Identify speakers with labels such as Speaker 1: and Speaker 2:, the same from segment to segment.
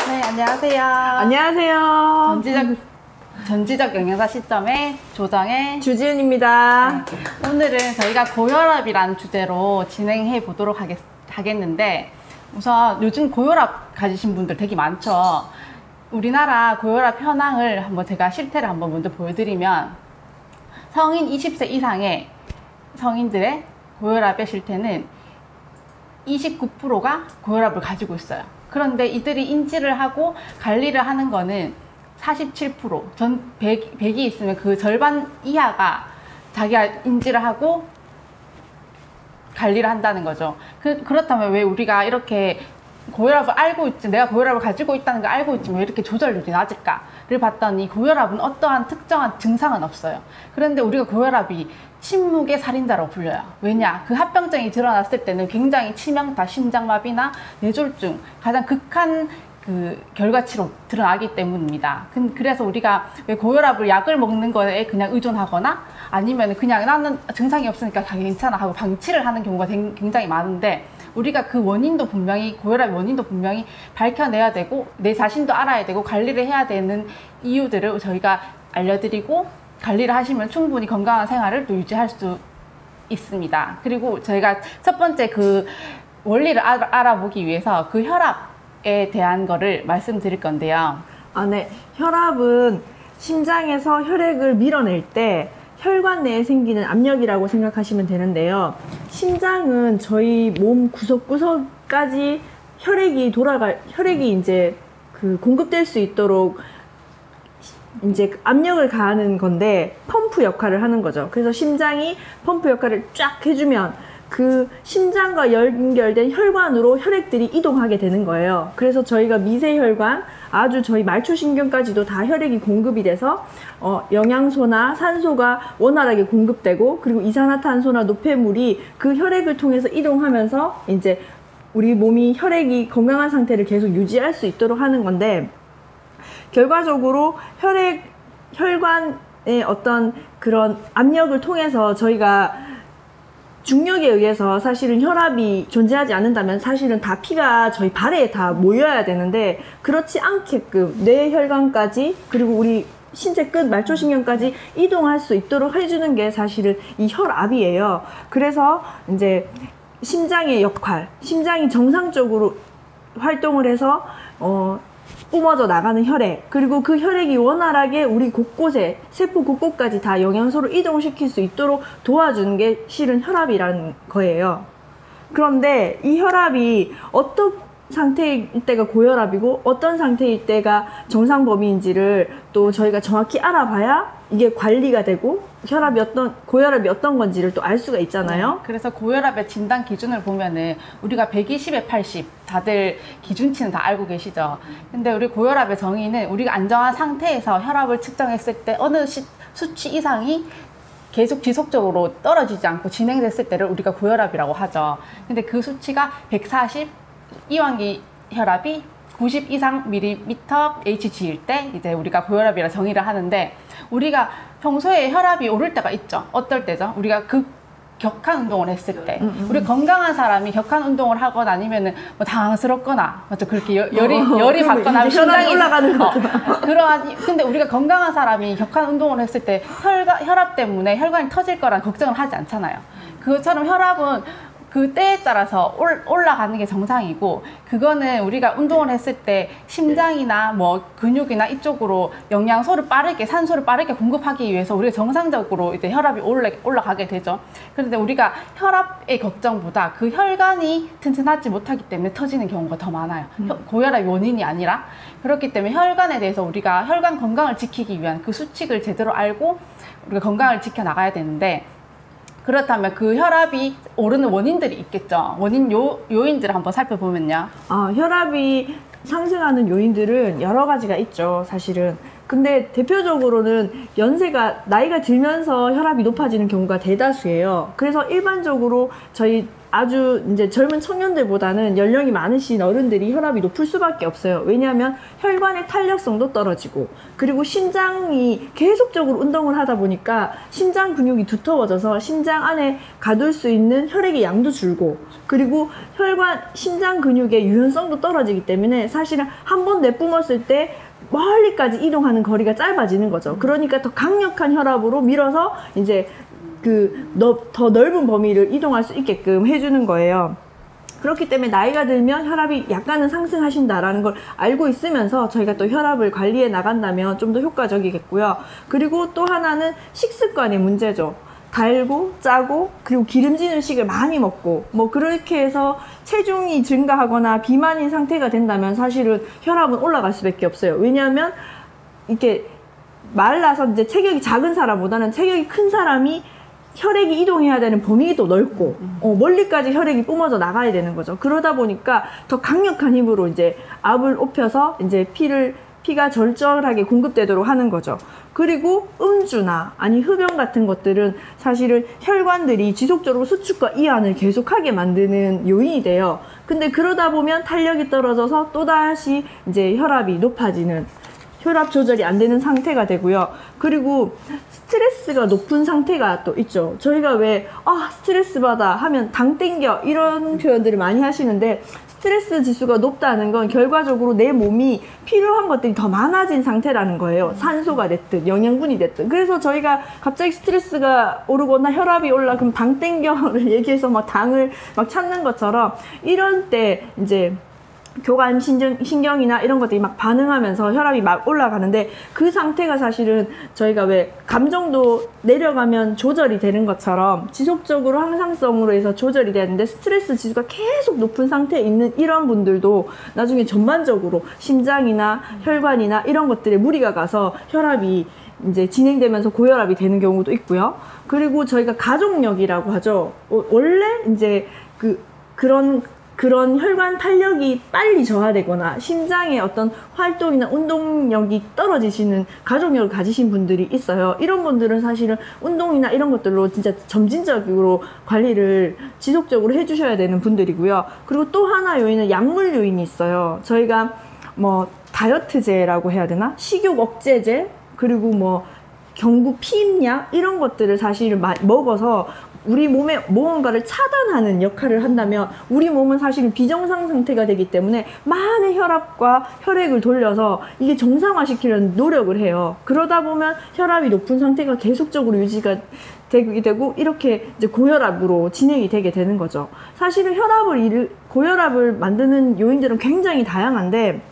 Speaker 1: 네, 안녕하세요.
Speaker 2: 안녕하세요.
Speaker 1: 전지적 영양사 시점의 조정의
Speaker 2: 주지은입니다.
Speaker 1: 네. 오늘은 저희가 고혈압이라는 주제로 진행해 보도록 하겠는데, 우선 요즘 고혈압 가지신 분들 되게 많죠. 우리나라 고혈압 현황을 한번 제가 실태를 한번 먼저 보여드리면, 성인 20세 이상의 성인들의 고혈압의 실태는 29%가 고혈압을 가지고 있어요. 그런데 이들이 인지를 하고 관리를 하는 거는 47%, 전 100이 있으면 그 절반 이하가 자기가 인지를 하고 관리를 한다는 거죠. 그렇다면 왜 우리가 이렇게 고혈압을 알고 있지, 내가 고혈압을 가지고 있다는 걸 알고 있지만 왜 이렇게 조절률이 낮을까를 봤더니, 고혈압은 어떠한 특정한 증상은 없어요. 그런데 우리가 고혈압이 침묵의 살인자라고 불려요. 왜냐? 그 합병증이 드러났을 때는 굉장히 치명타, 심장마비나 뇌졸중, 가장 극한 그 결과치로 드러나기 때문입니다. 그래서 우리가 왜 고혈압을 약을 먹는 거에 그냥 의존하거나, 아니면 그냥 나는 증상이 없으니까 다 괜찮아 하고 방치를 하는 경우가 굉장히 많은데, 우리가 그 원인도 분명히, 고혈압의 원인도 분명히 밝혀내야 되고, 내 자신도 알아야 되고, 관리를 해야 되는 이유들을 저희가 알려드리고, 관리를 하시면 충분히 건강한 생활을 또 유지할 수 있습니다. 그리고 저희가 첫 번째 그 원리를 알아보기 위해서 그 혈압에 대한 거를 말씀드릴 건데요.
Speaker 2: 네. 혈압은 심장에서 혈액을 밀어낼 때 혈관 내에 생기는 압력이라고 생각하시면 되는데요. 심장은 저희 몸 구석구석까지 혈액이 이제 그 공급될 수 있도록 이제 압력을 가하는 건데, 펌프 역할을 하는 거죠. 그래서 심장이 펌프 역할을 쫙 해주면 그 심장과 연결된 혈관으로 혈액들이 이동하게 되는 거예요. 그래서 저희가 미세혈관, 아주 저희 말초신경까지도 다 혈액이 공급이 돼서 영양소나 산소가 원활하게 공급되고, 그리고 이산화탄소나 노폐물이 그 혈액을 통해서 이동하면서 이제 우리 몸이 혈액이 건강한 상태를 계속 유지할 수 있도록 하는 건데, 결과적으로 혈관의 어떤 그런 압력을 통해서 저희가 중력에 의해서 사실은 혈압이 존재하지 않는다면 사실은 다 피가 저희 발에 다 모여야 되는데, 그렇지 않게끔 뇌혈관까지, 그리고 우리 신체 끝 말초신경까지 이동할 수 있도록 해주는 게 사실은 이 혈압이에요. 그래서 이제 심장의 역할, 심장이 정상적으로 활동을 해서 뿜어져 나가는 혈액, 그리고 그 혈액이 원활하게 우리 곳곳에, 세포 곳곳까지 다 영양소를 이동시킬 수 있도록 도와주는 게 실은 혈압이라는 거예요. 그런데 이 혈압이 어떤 상태일 때가 고혈압이고 어떤 상태일 때가 정상 범위인지를 또 저희가 정확히 알아봐야 이게 관리가 되고 고혈압이 어떤 건지를 또 알 수가 있잖아요.
Speaker 1: 그래서 고혈압의 진단 기준을 보면은 우리가 120에 80, 다들 기준치는 다 알고 계시죠. 근데 우리 고혈압의 정의는 우리가 안정한 상태에서 혈압을 측정했을 때 어느 수치 이상이 계속 지속적으로 떨어지지 않고 진행됐을 때를 우리가 고혈압이라고 하죠. 근데 그 수치가 140, 이완기 혈압이 90 이상 밀리미터 Hg일 때 이제 우리가 고혈압이라 정의를 하는데, 우리가 평소에 혈압이 오를 때가 있죠. 어떨 때죠? 우리가 격한 운동을 했을 때, 우리 건강한 사람이 격한 운동을 하거나 아니면은 뭐 당황스럽거나, 맞죠? 그렇게 열이 받거나
Speaker 2: 심장이 올라가는 거.
Speaker 1: 근데 우리가 건강한 사람이 격한 운동을 했을 때 혈압 때문에 혈관이 터질 거란 걱정을 하지 않잖아요. 그것처럼 혈압은 그 때에 따라서 올라가는 게 정상이고, 그거는 우리가 운동을 했을 때 심장이나 뭐 근육이나 이쪽으로 영양소를 빠르게, 산소를 빠르게 공급하기 위해서 우리가 정상적으로 이제 혈압이 올라가게 되죠. 그런데 우리가 혈압의 걱정보다 그 혈관이 튼튼하지 못하기 때문에 터지는 경우가 더 많아요. 고혈압의 원인이 아니라. 그렇기 때문에 혈관에 대해서 우리가 혈관 건강을 지키기 위한 그 수칙을 제대로 알고 우리가 건강을 지켜나가야 되는데, 그렇다면 그 혈압이 오르는 원인들이 있겠죠. 요인들을 한번 살펴보면요.
Speaker 2: 혈압이 상승하는 요인들은 여러 가지가 있죠, 사실은. 근데 대표적으로는 나이가 들면서 혈압이 높아지는 경우가 대다수예요. 그래서 일반적으로 저희 아주 이제 젊은 청년들보다는 연령이 많으신 어른들이 혈압이 높을 수밖에 없어요. 왜냐하면 혈관의 탄력성도 떨어지고, 그리고 심장이 계속적으로 운동을 하다 보니까 심장 근육이 두터워져서 심장 안에 가둘 수 있는 혈액의 양도 줄고, 그리고 심장 근육의 유연성도 떨어지기 때문에 사실은 한 번 내뿜었을 때 멀리까지 이동하는 거리가 짧아지는 거죠. 그러니까 더 강력한 혈압으로 밀어서 이제 더 넓은 범위를 이동할 수 있게끔 해주는 거예요. 그렇기 때문에 나이가 들면 혈압이 약간은 상승하신다라는 걸 알고 있으면서 저희가 또 혈압을 관리해 나간다면 좀 더 효과적이겠고요. 그리고 또 하나는 식습관의 문제죠. 달고 짜고 그리고 기름진 음식을 많이 먹고 뭐 그렇게 해서 체중이 증가하거나 비만인 상태가 된다면 사실은 혈압은 올라갈 수밖에 없어요. 왜냐하면 이렇게 말라서 이제 체격이 작은 사람보다는 체격이 큰 사람이 혈액이 이동해야 되는 범위도 넓고 멀리까지 혈액이 뿜어져 나가야 되는 거죠. 그러다 보니까 더 강력한 힘으로 이제 압을 높여서 이제 피가 절절하게 공급되도록 하는 거죠. 그리고 음주나 아니 흡연 같은 것들은 사실은 혈관들이 지속적으로 수축과 이완을 계속하게 만드는 요인이 돼요. 근데 그러다 보면 탄력이 떨어져서 또다시 이제 혈압이 높아지는, 혈압 조절이 안 되는 상태가 되고요. 그리고 스트레스가 높은 상태가 또 있죠. 저희가 왜 스트레스 받아 하면 당 땡겨 이런 표현들을 많이 하시는데, 스트레스 지수가 높다는 건 결과적으로 내 몸이 필요한 것들이 더 많아진 상태라는 거예요. 산소가 됐든 영양분이 됐든. 그래서 저희가 갑자기 스트레스가 오르거나 혈압이 올라 그럼 당 땡겨를 얘기해서 막 당을 막 찾는 것처럼, 이런 때 이제 교감 신경이나 이런 것들이 막 반응하면서 혈압이 막 올라가는데, 그 상태가 사실은 저희가 왜 감정도 내려가면 조절이 되는 것처럼 지속적으로 항상성으로 해서 조절이 되는데, 스트레스 지수가 계속 높은 상태에 있는 이런 분들도 나중에 전반적으로 심장이나 혈관이나 이런 것들에 무리가 가서 혈압이 이제 진행되면서 고혈압이 되는 경우도 있고요. 그리고 저희가 가족력이라고 하죠. 원래 이제 그런 혈관 탄력이 빨리 저하되거나 심장의 어떤 활동이나 운동력이 떨어지시는 가족력을 가지신 분들이 있어요. 이런 분들은 사실은 운동이나 이런 것들로 진짜 점진적으로 관리를 지속적으로 해주셔야 되는 분들이고요. 그리고 또 하나 요인은 약물 요인이 있어요. 저희가 뭐 다이어트제라고 해야 되나? 식욕 억제제, 그리고 뭐 경구 피임약 이런 것들을 사실은 먹어서 우리 몸에 무언가를 차단하는 역할을 한다면, 우리 몸은 사실은 비정상 상태가 되기 때문에 많은 혈압과 혈액을 돌려서 이게 정상화시키려는 노력을 해요. 그러다 보면 혈압이 높은 상태가 계속적으로 유지가 되게 되고, 이렇게 이제 고혈압으로 진행이 되게 되는 거죠. 사실은 고혈압을 만드는 요인들은 굉장히 다양한데,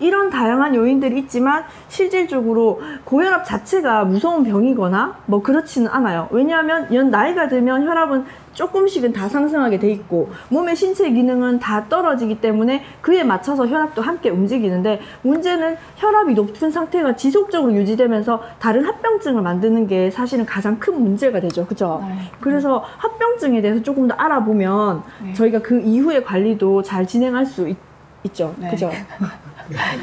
Speaker 2: 이런 다양한 요인들이 있지만 실질적으로 고혈압 자체가 무서운 병이거나 뭐 그렇지는 않아요. 왜냐하면 나이가 들면 혈압은 조금씩은 다 상승하게 돼 있고 몸의 신체 기능은 다 떨어지기 때문에 그에 맞춰서 혈압도 함께 움직이는데, 문제는 혈압이 높은 상태가 지속적으로 유지되면서 다른 합병증을 만드는 게 사실은 가장 큰 문제가 되죠. 그죠?
Speaker 1: 네.
Speaker 2: 그래서 합병증에 대해서 조금 더 알아보면 저희가 그 이후의 관리도 잘 진행할 수 있죠.
Speaker 1: 네.
Speaker 2: 그죠?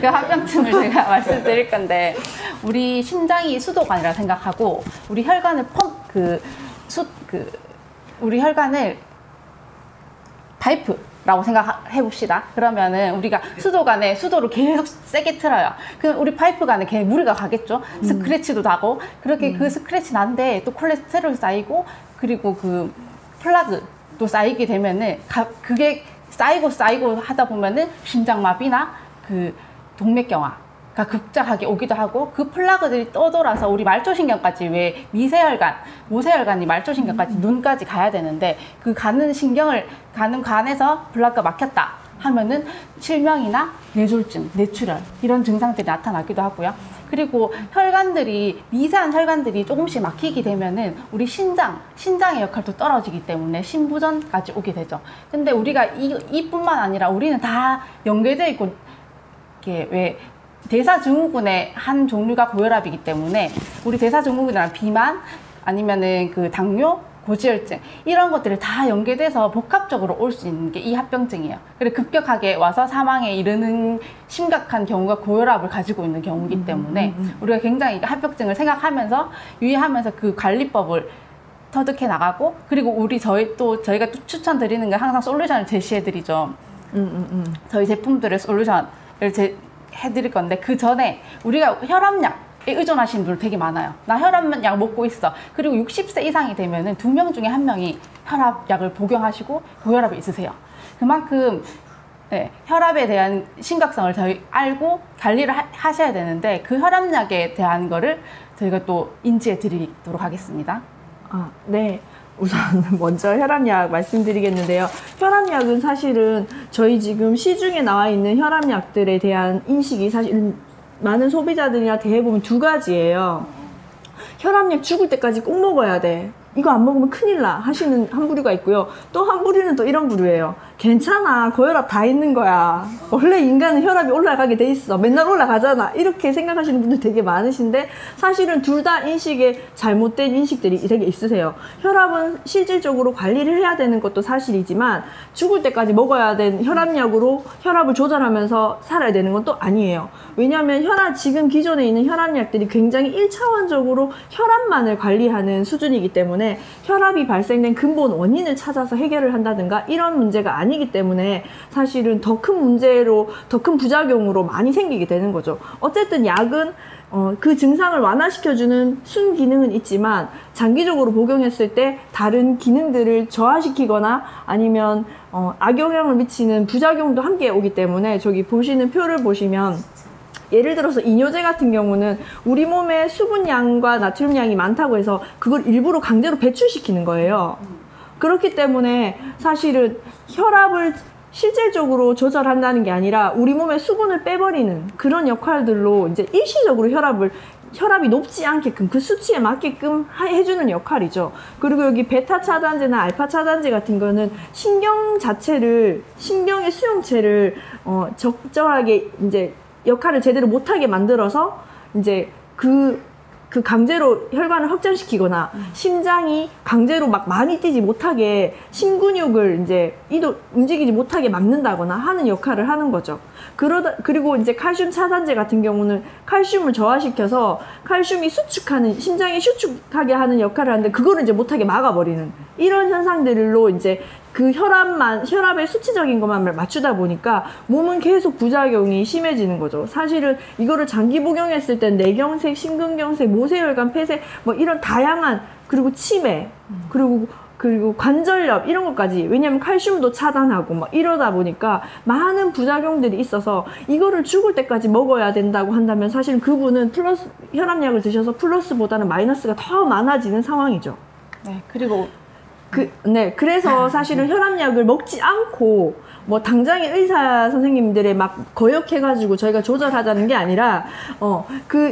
Speaker 1: 그 합병증을 제가 말씀드릴 건데, 우리 심장이 수도관이라 생각하고 우리 혈관을 우리 혈관을 파이프라고 생각해 봅시다. 그러면은 우리가 수도관에 수도를 계속 세게 틀어요. 그럼 우리 파이프관에 걔 무리가 가겠죠. 스크래치도 나고, 그렇게 그 스크래치 난데 또 콜레스테롤 쌓이고, 그리고 그 플라그도 쌓이게 되면은 그게 쌓이고 하다 보면은 심장마비나 그 동맥경화가 급작하게 오기도 하고, 그 플라그들이 떠돌아서 우리 말초신경까지, 왜 모세혈관이 말초신경까지 눈까지 가야 되는데, 그 가는 관에서 플라그가 막혔다 하면은 실명이나 뇌졸중, 뇌출혈 이런 증상들이 나타나기도 하고요. 그리고 미세한 혈관들이 조금씩 막히게 되면은 우리 신장의 역할도 떨어지기 때문에 심부전까지 오게 되죠. 근데 우리가 이뿐만 아니라 우리는 다 연계되어 있고, 이게 왜 대사증후군의 한 종류가 고혈압이기 때문에 우리 대사증후군이랑 비만, 아니면은 그 당뇨, 고지혈증 이런 것들이 다 연계돼서 복합적으로 올 수 있는 게 이 합병증이에요. 그리고 급격하게 와서 사망에 이르는 심각한 경우가 고혈압을 가지고 있는 경우이기 때문에 우리가 굉장히 이 합병증을 생각하면서 유의하면서 그 관리법을 터득해 나가고, 그리고 저희가 또 추천드리는 게 항상 솔루션을 제시해 드리죠. 저희 제품들의 솔루션을 해드릴 건데, 그 전에 우리가 혈압약에 의존하시는 분들 되게 많아요. 나 혈압약 먹고 있어. 그리고 60세 이상이 되면은 2명 중에 1명이 혈압약을 복용하시고 고혈압이 있으세요. 그만큼 네, 혈압에 대한 심각성을 저희 알고 관리를 하셔야 되는데, 그 혈압약에 대한 거를 저희가 또 인지해 드리도록 하겠습니다.
Speaker 2: 네. 우선 먼저 혈압약 말씀드리겠는데요. 혈압약은 사실은 저희 지금 시중에 나와 있는 혈압약들에 대한 인식이 사실 많은 소비자들이나 대부분 두 가지예요. 혈압약 죽을 때까지 꼭 먹어야 돼. 이거 안 먹으면 큰일 나 하시는 한 부류가 있고요. 또 한 부류는 또 이런 부류예요. 괜찮아, 고혈압 다 있는 거야. 원래 인간은 혈압이 올라가게 돼 있어. 맨날 올라가잖아. 이렇게 생각하시는 분들 되게 많으신데, 사실은 둘 다 인식에 잘못된 인식들이 되게 있으세요. 혈압은 실질적으로 관리를 해야 되는 것도 사실이지만, 죽을 때까지 먹어야 되는 혈압약으로 혈압을 조절하면서 살아야 되는 건 또 아니에요. 왜냐하면 지금 기존에 있는 혈압약들이 굉장히 1차원적으로 혈압만을 관리하는 수준이기 때문에 혈압이 발생된 근본 원인을 찾아서 해결을 한다든가 이런 문제가 아니기 때문에 사실은 더 큰 문제로, 더 큰 부작용으로 많이 생기게 되는 거죠. 어쨌든 약은 그 증상을 완화시켜주는 순기능은 있지만, 장기적으로 복용했을 때 다른 기능들을 저하시키거나 아니면 악영향을 미치는 부작용도 함께 오기 때문에, 저기 보시는 표를 보시면 예를 들어서 이뇨제 같은 경우는 우리 몸에 수분량과 나트륨량이 많다고 해서 그걸 일부러 강제로 배출시키는 거예요. 그렇기 때문에 사실은 혈압을 실질적으로 조절한다는 게 아니라 우리 몸에 수분을 빼버리는 그런 역할들로 이제 일시적으로 혈압이 높지 않게끔 그 수치에 맞게끔 해주는 역할이죠. 그리고 여기 베타 차단제나 알파 차단제 같은 거는 신경의 수용체를 적절하게 이제 역할을 제대로 못하게 만들어서 이제 그 강제로 혈관을 확장시키거나 심장이 강제로 막 많이 뛰지 못하게 심근육을 이제 움직이지 못하게 막는다거나 하는 역할을 하는 거죠. 그리고 이제 칼슘 차단제 같은 경우는 칼슘을 저하시켜서 칼슘이 심장이 수축하게 하는 역할을 하는데, 그거를 이제 못하게 막아버리는 이런 현상들로 이제 그 혈압의 수치적인 것만 맞추다 보니까 몸은 계속 부작용이 심해지는 거죠. 사실은 이거를 장기 복용했을 땐 뇌경색, 심근경색, 모세혈관, 폐쇄 뭐 이런 다양한, 그리고 치매, 그리고 관절염 이런 것까지, 왜냐면 칼슘도 차단하고 막 이러다 보니까 많은 부작용들이 있어서 이거를 죽을 때까지 먹어야 된다고 한다면 사실은 그분은 혈압약을 드셔서 플러스보다는 마이너스가 더 많아지는 상황이죠.
Speaker 1: 네, 그리고
Speaker 2: 그래서 사실은 혈압약을 먹지 않고 뭐 당장에 의사 선생님들의 막 거역해가지고 저희가 조절하자는 게 아니라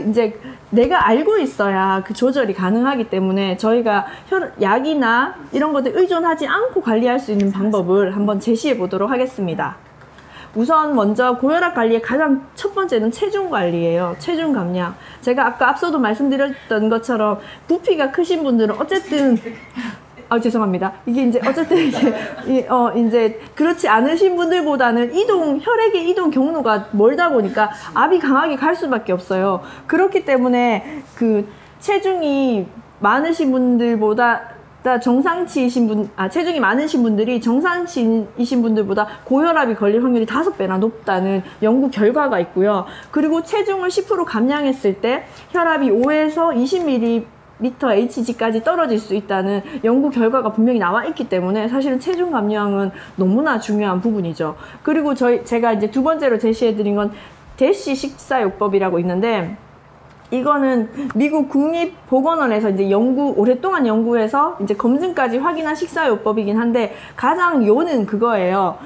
Speaker 2: 이제 내가 알고 있어야 그 조절이 가능하기 때문에 저희가 약이나 이런 것들 의존하지 않고 관리할 수 있는 방법을 한번 제시해 보도록 하겠습니다. 우선 먼저 고혈압 관리의 가장 첫 번째는 체중 관리예요. 체중 감량. 제가 아까 앞서도 말씀드렸던 것처럼 부피가 크신 분들은 어쨌든 죄송합니다. 이게 이제 어쨌든 이제 그렇지 않으신 분들보다는 혈액의 이동 경로가 멀다 보니까 압이 강하게 갈 수밖에 없어요. 그렇기 때문에 그 체중이 많으신 분들보다 체중이 많으신 분들이 정상치이신 분들보다 고혈압이 걸릴 확률이 5배나 높다는 연구 결과가 있고요. 그리고 체중을 10% 감량했을 때 혈압이 5에서 20mHg까지 떨어질 수 있다는 연구 결과가 분명히 나와 있기 때문에 사실은 체중 감량은 너무나 중요한 부분이죠. 그리고 제가 이제 두 번째로 제시해드린 건 대시 식사요법이라고 있는데, 이거는 미국 국립보건원에서 이제 오랫동안 연구해서 이제 검증까지 확인한 식사요법이긴 한데, 가장 요는 그거예요.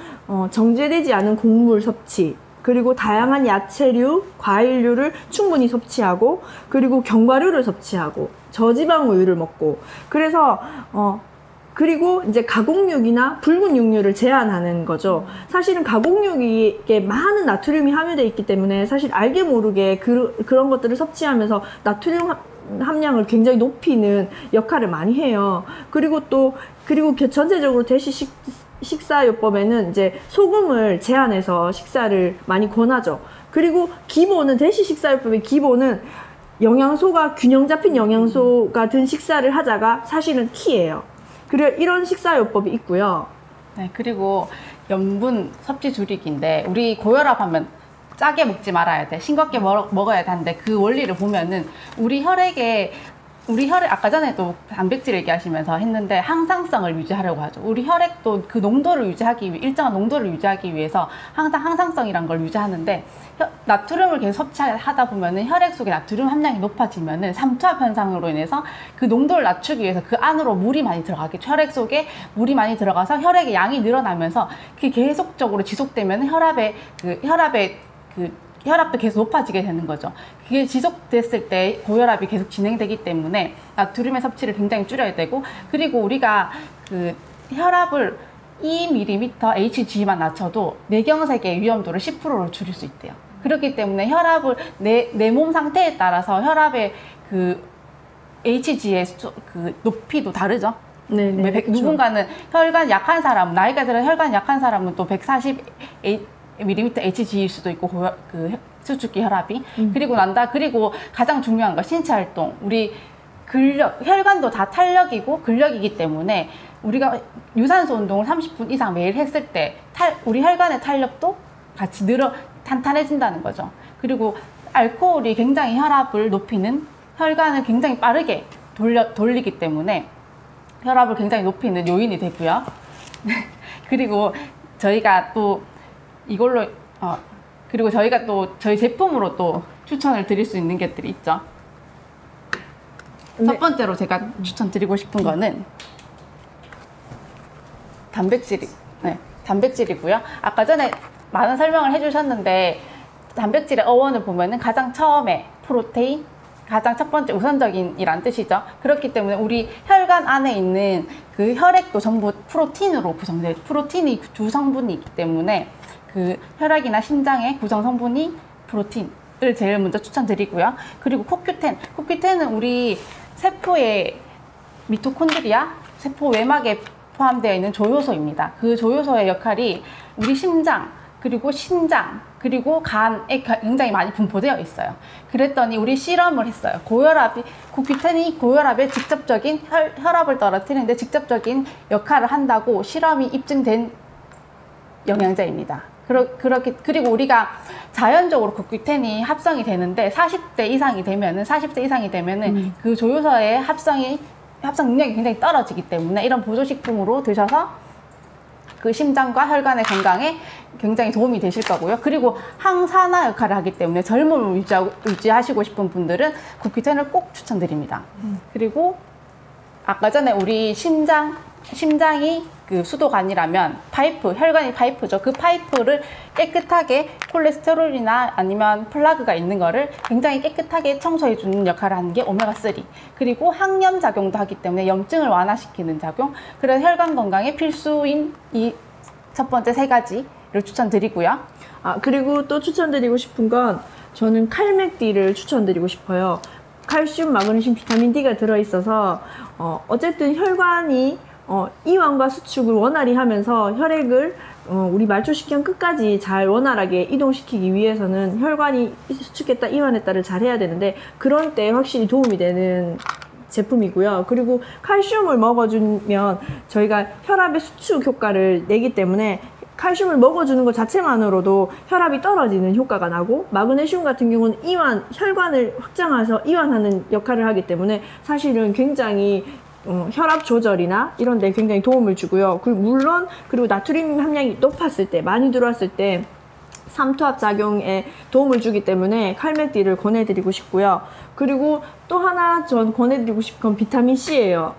Speaker 2: 정제되지 않은 곡물 섭취, 그리고 다양한 야채류, 과일류를 충분히 섭취하고, 그리고 견과류를 섭취하고, 저지방 우유를 먹고, 그리고 이제 가공육이나 붉은 육류를 제한하는 거죠. 사실은 가공육에 많은 나트륨이 함유되어 있기 때문에 사실 알게 모르게 그런 것들을 섭취하면서 함량을 굉장히 높이는 역할을 많이 해요. 그리고 전체적으로 대시 식사요법에는 이제 소금을 제한해서 식사를 많이 권하죠. 그리고 기본은 대시 식사요법의 기본은 영양소가 균형 잡힌 영양소가 든 식사를 하자가 사실은 키예요. 그리고 이런 식사요법이 있고요.
Speaker 1: 네, 그리고 염분 섭취 줄이기인데 우리 고혈압 하면 짜게 먹지 말아야 돼. 싱겁게 먹어야 되는데 그 원리를 보면은 우리 혈액 아까 전에도 단백질 얘기하시면서 했는데 항상성을 유지하려고 하죠. 우리 혈액도 그 농도를 일정한 농도를 유지하기 위해서 항상 항상성이란 걸 유지하는데 나트륨을 계속 섭취하다 보면은 혈액 속에 나트륨 함량이 높아지면은 삼투압 현상으로 인해서 그 농도를 낮추기 위해서 그 안으로 물이 많이 들어가게 혈액 속에 물이 많이 들어가서 혈액의 양이 늘어나면서 그게 계속적으로 지속되면 혈압도 계속 높아지게 되는 거죠. 그게 지속됐을 때 고혈압이 계속 진행되기 때문에 나트륨의 섭취를 굉장히 줄여야 되고, 그리고 우리가 그 혈압을 2ml HG만 낮춰도 뇌경색의 위험도를 10%로 줄일 수 있대요. 그렇기 때문에 혈압을 내 몸 상태에 따라서 혈압의 그 HG의 그 높이도 다르죠.
Speaker 2: 네네. 그렇죠.
Speaker 1: 누군가는 혈관 약한 사람, 나이가 들어 혈관 약한 사람은 또 140 밀리미터 HG일 수도 있고 그 수축기 혈압이 그리고 가장 중요한 거 신체 활동, 우리 혈관도 다 탄력이고 근력이기 때문에 우리가 유산소 운동을 30분 이상 매일 했을 때 우리 혈관의 탄력도 같이 탄탄해진다는 거죠. 그리고 알코올이 굉장히 혈압을 높이는, 혈관을 굉장히 빠르게 돌리기 때문에 혈압을 굉장히 높이는 요인이 되고요. 그리고 저희가 또 저희 제품으로 또 추천을 드릴 수 있는 것들이 있죠.
Speaker 2: 네.
Speaker 1: 첫 번째로 제가 추천드리고 싶은 거는 단백질이고요. 아까 전에 많은 설명을 해주셨는데 단백질의 어원을 보면은 가장 처음에 프로테인, 가장 첫 번째 우선적인이란 뜻이죠. 그렇기 때문에 우리 혈관 안에 있는 그 혈액도 전부 프로틴으로 구성돼요. 프로틴이 주 성분이기 때문에 그 혈액이나 심장의 구성 성분이 프로틴을 제일 먼저 추천드리고요. 그리고 코큐텐은 우리 세포의 미토콘드리아, 세포 외막에 포함되어 있는 조효소입니다. 그 조효소의 역할이 우리 심장, 그리고 신장, 그리고 간에 굉장히 많이 분포되어 있어요. 그랬더니 우리 실험을 했어요. 코큐텐이 고혈압에 직접적인 혈압을 떨어뜨리는데 직접적인 역할을 한다고 실험이 입증된 영양제입니다. 그리고 우리가 자연적으로 코큐텐이 합성이 되는데 40대 이상이 되면은 그 조효소의 합성 능력이 굉장히 떨어지기 때문에 이런 보조식품으로 드셔서 그 심장과 혈관의 건강에 굉장히 도움이 되실 거고요. 그리고 항산화 역할을 하기 때문에 젊음을 유지하시고 싶은 분들은 코큐텐을 꼭 추천드립니다. 그리고 아까 전에 우리 심장이 그 수도관이라면 혈관이 파이프죠. 그 파이프를 깨끗하게 콜레스테롤이나 아니면 플라그가 있는 거를 굉장히 깨끗하게 청소해 주는 역할을 하는 게 오메가3. 그리고 항염 작용도 하기 때문에 염증을 완화시키는 작용. 그래서 혈관 건강에 필수인 이 첫 번째 세 가지를 추천드리고요.
Speaker 2: 그리고 또 추천드리고 싶은 건 저는 칼맥디를 추천드리고 싶어요. 칼슘, 마그네슘, 비타민 D가 들어있어서 어쨌든 혈관이 이완과 수축을 원활히 하면서 혈액을 우리 말초식경 끝까지 잘 원활하게 이동시키기 위해서는 혈관이 수축했다 이완했다를 잘 해야 되는데 그런 때 확실히 도움이 되는 제품이고요. 그리고 칼슘을 먹어주면 저희가 혈압의 수축 효과를 내기 때문에 칼슘을 먹어주는 것 자체만으로도 혈압이 떨어지는 효과가 나고, 마그네슘 같은 경우는 혈관을 확장해서 이완하는 역할을 하기 때문에 사실은 굉장히 혈압 조절이나 이런 데 굉장히 도움을 주고요. 그리고 나트륨 함량이 높았을 때, 많이 들어왔을 때 삼투압 작용에 도움을 주기 때문에 칼맥디를 권해드리고 싶고요. 그리고 또 하나 전 권해드리고 싶은 건 비타민 C예요.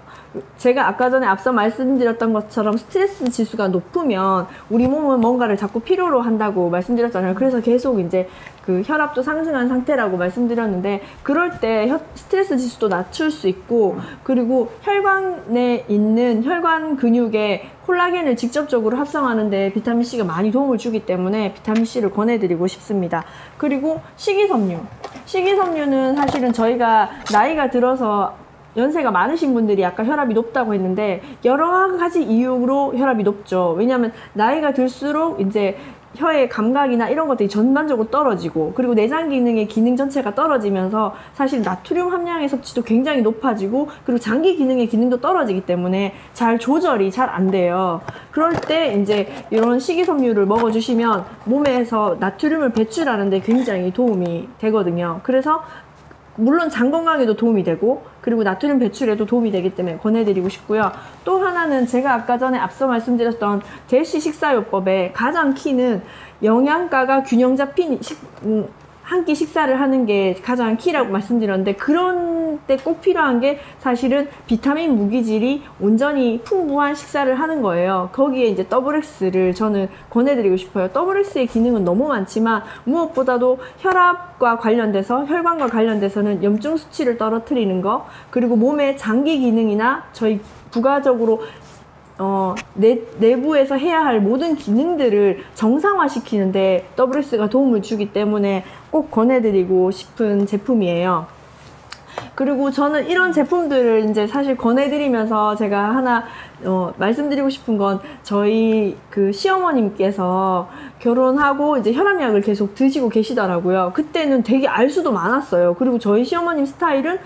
Speaker 2: 제가 아까 전에 앞서 말씀드렸던 것처럼 스트레스 지수가 높으면 우리 몸은 뭔가를 자꾸 필요로 한다고 말씀드렸잖아요. 그래서 계속 이제 그 혈압도 상승한 상태라고 말씀드렸는데, 그럴 때 스트레스 지수도 낮출 수 있고, 그리고 혈관에 있는 혈관 근육에 콜라겐을 직접적으로 합성하는데 비타민 C가 많이 도움을 주기 때문에 비타민 C를 권해드리고 싶습니다. 그리고 식이섬유. 식이섬유는 사실은 저희가 나이가 들어서 연세가 많으신 분들이 아까 혈압이 높다고 했는데 여러 가지 이유로 혈압이 높죠. 왜냐하면 나이가 들수록 이제 혀의 감각이나 이런 것들이 전반적으로 떨어지고 그리고 내장 기능의 기능 전체가 떨어지면서 사실 나트륨 함량의 섭취도 굉장히 높아지고 그리고 장기 기능의 기능도 떨어지기 때문에 잘 조절이 잘 안 돼요. 그럴 때 이제 이런 식이섬유를 먹어주시면 몸에서 나트륨을 배출하는 데 굉장히 도움이 되거든요. 그래서 물론 장 건강에도 도움이 되고 그리고 나트륨 배출에도 도움이 되기 때문에 권해드리고 싶고요. 또 하나는 제가 아까 전에 앞서 말씀드렸던 대시 식사요법의 가장 키는 영양가가 균형 잡힌 한 끼 식사를 하는 게 가장 키라고 말씀드렸는데 그런 때 꼭 필요한 게 사실은 비타민 무기질이 온전히 풍부한 식사를 하는 거예요. 거기에 이제 WX를 저는 권해드리고 싶어요. WX의 기능은 너무 많지만 무엇보다도 혈압과 관련돼서 혈관과 관련돼서는 염증 수치를 떨어뜨리는 거 그리고 몸의 장기 기능이나 저희 부가적으로 내부에서 해야 할 모든 기능들을 정상화시키는데 WS가 도움을 주기 때문에 꼭 권해드리고 싶은 제품이에요. 그리고 저는 이런 제품들을 이제 사실 권해드리면서 제가 하나 말씀드리고 싶은 건 저희 그 시어머님께서 결혼하고 이제 혈압약을 계속 드시고 계시더라고요. 그때는 되게 알 수도 많았어요. 그리고 저희 시어머님 스타일은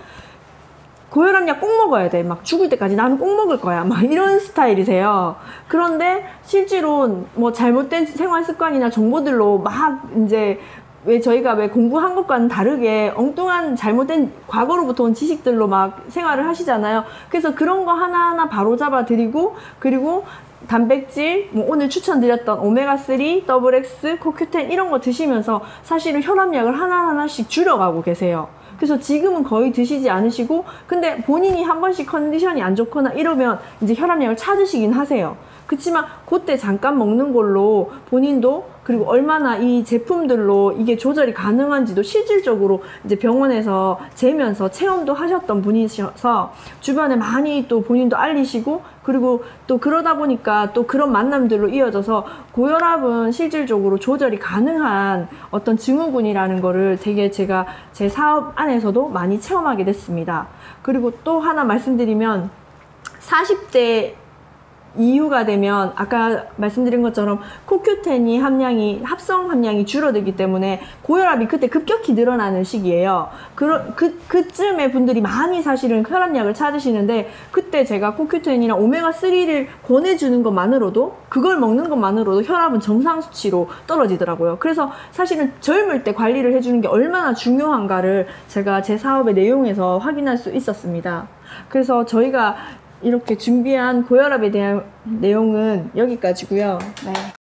Speaker 2: 고혈압약 꼭 먹어야 돼. 막 죽을 때까지 나는 꼭 먹을 거야. 막 이런 스타일이세요. 그런데 실제로 뭐 잘못된 생활 습관이나 정보들로 막 이제 왜 저희가 왜 공부한 것과는 다르게 엉뚱한 잘못된 과거로부터 온 지식들로 막 생활을 하시잖아요. 그래서 그런 거 하나하나 바로잡아 드리고 그리고 단백질, 뭐 오늘 추천드렸던 오메가3, WX, 코큐텐 이런 거 드시면서 사실은 혈압약을 하나하나씩 줄여가고 계세요. 그래서 지금은 거의 드시지 않으시고 근데 본인이 한 번씩 컨디션이 안 좋거나 이러면 이제 혈압약을 찾으시긴 하세요. 그렇지만 그때 잠깐 먹는 걸로 본인도 그리고 얼마나 이 제품들로 이게 조절이 가능한지도 실질적으로 이제 병원에서 재면서 체험도 하셨던 분이셔서 주변에 많이 또 본인도 알리시고 그리고 또 그러다 보니까 또 그런 만남들로 이어져서 고혈압은 실질적으로 조절이 가능한 어떤 증후군이라는 거를 되게 제가 제 사업 안에서도 많이 체험하게 됐습니다. 그리고 또 하나 말씀드리면 40대 이후가 되면 아까 말씀드린 것처럼 코큐텐이 합성 함량이 줄어들기 때문에 고혈압이 그때 급격히 늘어나는 시기예요. 그쯤에 분들이 많이 사실은 혈압약을 찾으시는데 그때 제가 코큐텐이랑 오메가3를 권해주는 것만으로도 그걸 먹는 것만으로도 혈압은 정상 수치로 떨어지더라고요. 그래서 사실은 젊을 때 관리를 해주는 게 얼마나 중요한가를 제가 제 사업의 내용에서 확인할 수 있었습니다. 그래서 저희가 이렇게 준비한 고혈압에 대한 내용은 여기까지고요.
Speaker 1: 네.